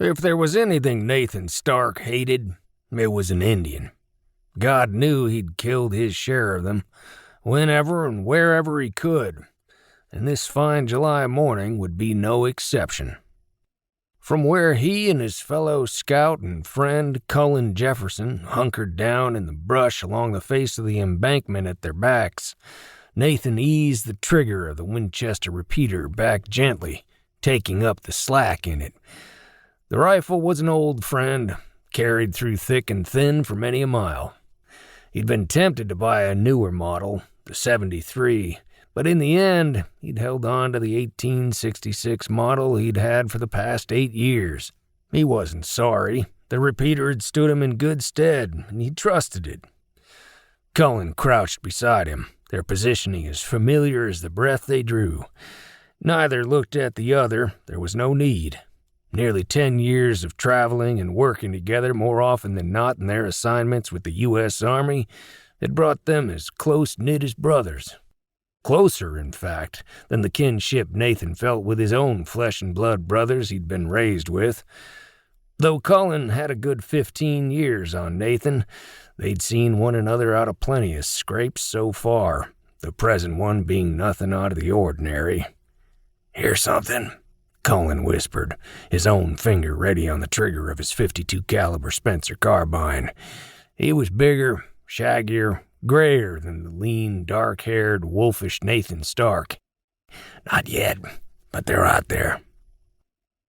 If there was anything Nathan Stark hated, it was an Indian. God knew he'd killed his share of them, whenever and wherever he could, and this fine July morning would be no exception. From where he and his fellow scout and friend Cullen Jefferson hunkered down in the brush along the face of the embankment at their backs, Nathan eased the trigger of the Winchester repeater back gently, taking up the slack in it. The rifle was an old friend, carried through thick and thin for many a mile. He'd been tempted to buy a newer model, the 73, but in the end, he'd held on to the 1866 model he'd had for the past 8 years. He wasn't sorry. The repeater had stood him in good stead, and he trusted it. Cullen crouched beside him, their positioning as familiar as the breath they drew. Neither looked at the other. There was no need. Nearly 10 years of traveling and working together more often than not in their assignments with the U.S. Army had brought them as close-knit as brothers. Closer, in fact, than the kinship Nathan felt with his own flesh-and-blood brothers he'd been raised with. Though Cullen had a good 15 years on Nathan, they'd seen one another out of plenty of scrapes so far, the present one being nothing out of the ordinary. "Hear something?" Cullen whispered, his own finger ready on the trigger of his .52 caliber Spencer carbine. He was bigger, shaggier, grayer than the lean, dark-haired, wolfish Nathan Stark. "Not yet, but they're out there."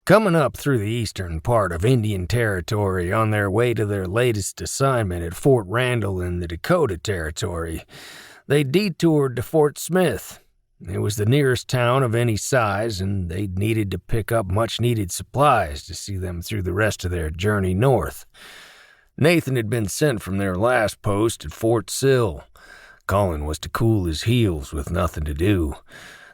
Coming up through the eastern part of Indian Territory on their way to their latest assignment at Fort Randall in the Dakota Territory, they detoured to Fort Smith. It was the nearest town of any size, and they'd needed to pick up much-needed supplies to see them through the rest of their journey north. Nathan had been sent from their last post at Fort Sill. Cullen was to cool his heels with nothing to do.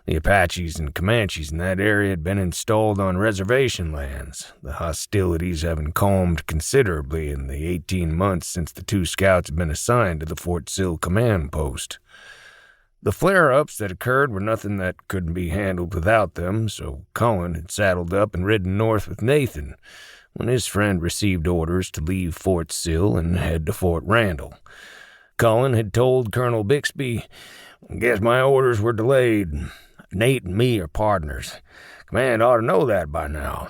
The Apaches and Comanches in that area had been installed on reservation lands, the hostilities having calmed considerably in the 18 months since the 2 scouts had been assigned to the Fort Sill command post. The flare-ups that occurred were nothing that couldn't be handled without them, so Cullen had saddled up and ridden north with Nathan when his friend received orders to leave Fort Sill and head to Fort Randall. Cullen had told Colonel Bixby, "Guess my orders were delayed. Nate and me are partners. Command ought to know that by now."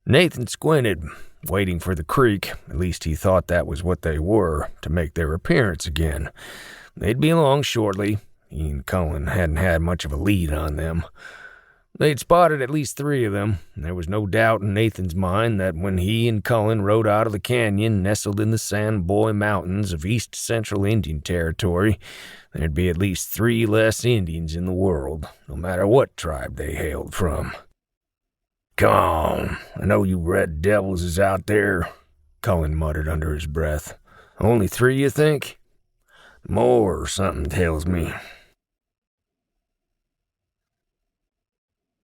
Nathan squinted, waiting for the creek, at least he thought that was what they were, to make their appearance again. They'd be along shortly. He and Cullen hadn't had much of a lead on them. They'd spotted at least 3 of them, and there was no doubt in Nathan's mind that when he and Cullen rode out of the canyon nestled in the Sandboy Mountains of East Central Indian Territory, there'd be at least 3 less Indians in the world, no matter what tribe they hailed from. "Come on, I know you red devils is out there," Cullen muttered under his breath. "Only 3, you think?" "More, something tells me.